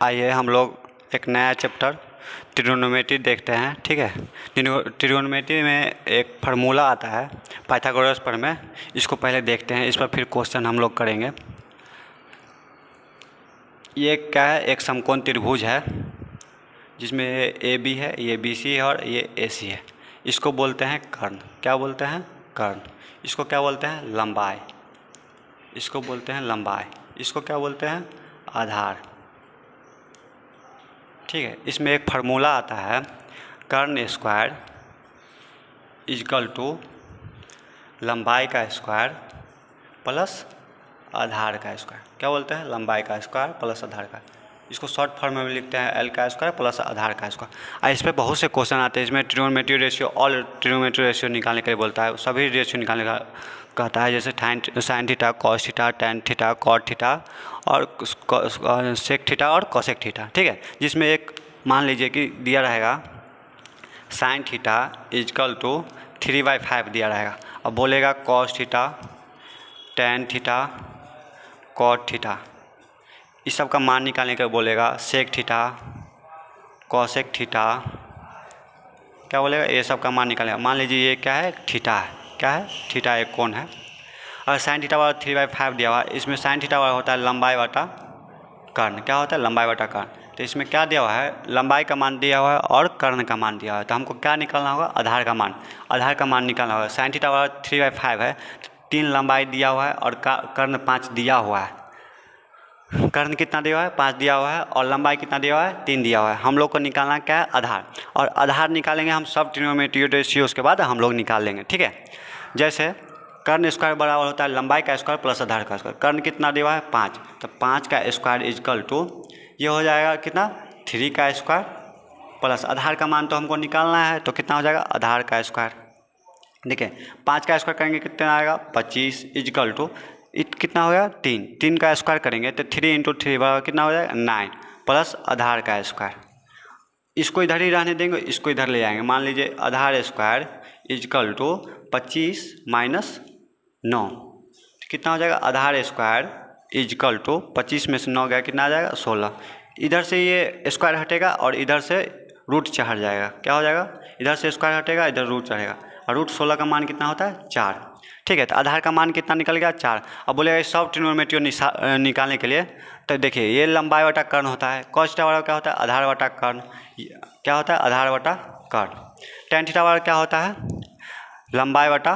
आइए हम लोग एक नया चैप्टर ट्रिग्नोमेट्री देखते हैं। ठीक है, ट्रिग्नोमेट्री में एक फार्मूला आता है पाइथागोरस प्रमेय, इसको पहले देखते हैं, इस पर फिर क्वेश्चन हम लोग करेंगे। ये क्या है, एक समकोण त्रिभुज है जिसमें ए बी है, ये बी सी है और ये ए सी है। इसको बोलते हैं कर्ण। क्या बोलते हैं? कर्ण। इसको क्या बोलते हैं? लंबाई। इसको बोलते हैं लंबाई। इसको क्या बोलते हैं? आधार। ठीक है, इसमें एक फार्मूला आता है कर्ण स्क्वायर इजकल टू लंबाई का स्क्वायर प्लस आधार का स्क्वायर। क्या बोलते हैं? लंबाई का स्क्वायर प्लस आधार का। इसको शॉर्ट फॉर्म में लिखते हैं एल का स्क्वायर प्लस आधार का स्क्वायर। इस पर बहुत से क्वेश्चन आते हैं। इसमें trigonometry ratio, all trigonometry ratio निकालने के लिए बोलता है, सभी रेशियो निकालने का कहता है, जैसे sine theta, cos theta, tan theta, cot theta और सेक थीटा और कोसेक थीटा। ठीक है, जिसमें एक मान लीजिए कि दिया रहेगा साइन थीटा इजकल टू 3/5 दिया रहेगा। अब बोलेगा cos theta, tan theta, cot theta, इस सब का मान निकालने के बोलेगा सेक थीटा, कोसेक थीटा, क्या बोलेगा? ये सब का मान निकालेगा। मान लीजिए ये क्या है? थीटा है। क्या है? थीटा एक कोण है। और साइन थीटा वाला 3/5 दिया हुआ है। इसमें साइन थीटा वाला होता है लंबाई बटा कर्ण। क्या होता है? लंबाई बटा कर्ण। तो इसमें क्या दिया हुआ है? लंबाई का मान दिया हुआ है और कर्ण का मान दिया हुआ है। तो हमको क्या निकालना होगा? आधार का मान। आधार का मान निकालना होगा। साइन थीटा वाला 3/5 है, 3 लंबाई दिया हुआ है और कर्ण 5 दिया हुआ है। कर्ण कितना दिया हुआ है? 5 दिया हुआ है। और लंबाई कितना दिया हुआ है? 3 दिया हुआ है। हम लोग को निकालना क्या है? आधार। और आधार निकालेंगे हम सब ट्रिग्नोमेट्री रेशियो, उसके बाद हम लोग निकाल लेंगे। ठीक है, जैसे कर्ण स्क्वायर बराबर होता है लंबाई का स्क्वायर प्लस आधार का स्क्वायर। कर्ण कितना दिया हुआ है? 5। तो 5 का स्क्वायर इजकल टू ये हो जाएगा कितना? 3 का स्क्वायर प्लस आधार का मान तो हमको निकालना है, तो कितना हो जाएगा? आधार का स्क्वायर। देखिए 5 का स्क्वायर करेंगे कितना आएगा? 25 इजकल टू कितना हो गया? 3। 3 का स्क्वायर करेंगे तो 3 × 3 बराबर कितना हो जाएगा? 9 प्लस आधार का स्क्वायर। इसको इधर ही रहने देंगे, इसको इधर ले जाएंगे। मान लीजिए आधार स्क्वायर इजकल टू 25 माइनस 9, कितना हो जाएगा? आधार स्क्वायर इजकल टू 25 में से 9 गया, कितना आ जाएगा? 16। इधर से ये स्क्वायर हटेगा और इधर से रूट हट जाएगा। क्या हो जाएगा? इधर से स्क्वायर हटेगा, इधर रूट चढ़ेगा। और रूट 16 का मान कितना होता है? 4। ठीक है, तो आधार का मान कितना निकल गया? 4। अब बोलेगा सब ट्रिग्नोमेट्री निकालने के लिए, तो देखिए ये लंबाई बटा कर्ण होता है। कॉस थीटा वाला क्या होता है? आधार बटा कर्ण। क्या होता है? आधार बटा कर्ण। टेन थीटा वाला क्या होता है? लंबाई बटा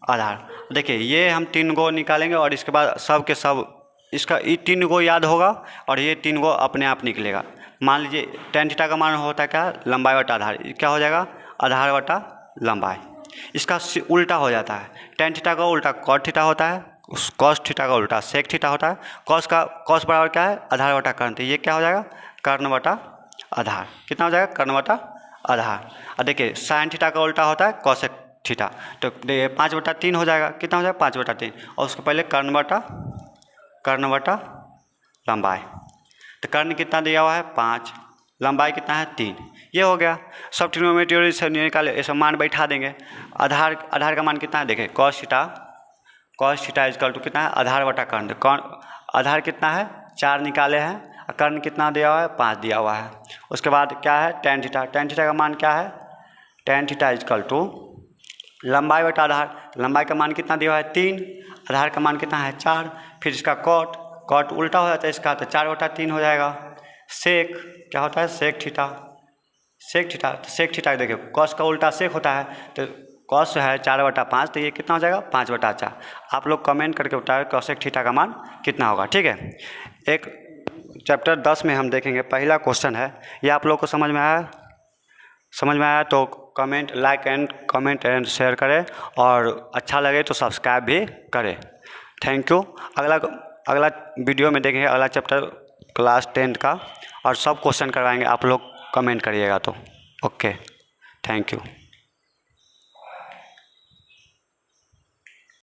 आधार। देखिए ये हम 3 गो निकालेंगे और इसके बाद सब के सब इसका ये 3 गो याद होगा और ये 3 गो अपने आप निकलेगा। मान लीजिए टेन थीटा का मान होता है क्या? लंबाई बटा आधार। क्या हो जाएगा? आधार बटा लंबाई। इसका उल्टा हो जाता है। टेन थीटा का उल्टा कॉट थीटा होता है, कॉस थीटा का उल्टा सेक थीटा होता है। कॉस बराबर क्या है? आधार बटा कर्ण। तो ये क्या हो जाएगा? कर्ण बटा आधार। कितना हो जाएगा? कर्ण बटा आधार। और देखिए साइन थीटा का उल्टा होता है कोसेक थीटा। तो 5/3 हो जाएगा। कितना हो जाएगा? 5/3। और उसके पहले कर्ण बटा लंबाई। तो कर्ण कितना दिया हुआ है? 5। लंबाई कितना है? 3। ये हो गया। सब ट्रिग्नोमेट्री से निकाले, ये सब मान बैठा देंगे। आधार का मान कितना है? देखिए कॉस थीटा इजकल टू कितना है? आधार बटा कर्ण। आधार कितना है? 4 निकाले हैं। कर्ण कितना दिया हुआ है? 5 दिया हुआ है। उसके बाद क्या है? Tan theta. टेन थीटा का मान क्या है? टेन थीटा इजकल टू लंबाई बटा आधार। लंबाई का मान कितना दिया हुआ है? 3। आधार का मान कितना है? 4। फिर इसका कॉट उल्टा हो जाता है इसका, तो 4/3 हो जाएगा। सेक क्या होता है? Sec theta. तो सेक थीटा देखिए कॉस का उल्टा सेक होता है, तो कॉस है 4/5, तो ये कितना हो जाएगा? 5/4। आप लोग कमेंट करके बताएं कोसेक थीटा का मान कितना होगा। ठीक है, एक चैप्टर 10 में हम देखेंगे। पहला क्वेश्चन है, ये आप लोग को समझ में आया तो लाइक एंड शेयर करें, और अच्छा लगे तो सब्सक्राइब भी करें। Thank you. अगला वीडियो में देखेंगे अगला चैप्टर क्लास 10 का, और सब क्वेश्चन करवाएंगे। आप लोग कमेंट करिएगा तो। Okay, thank you.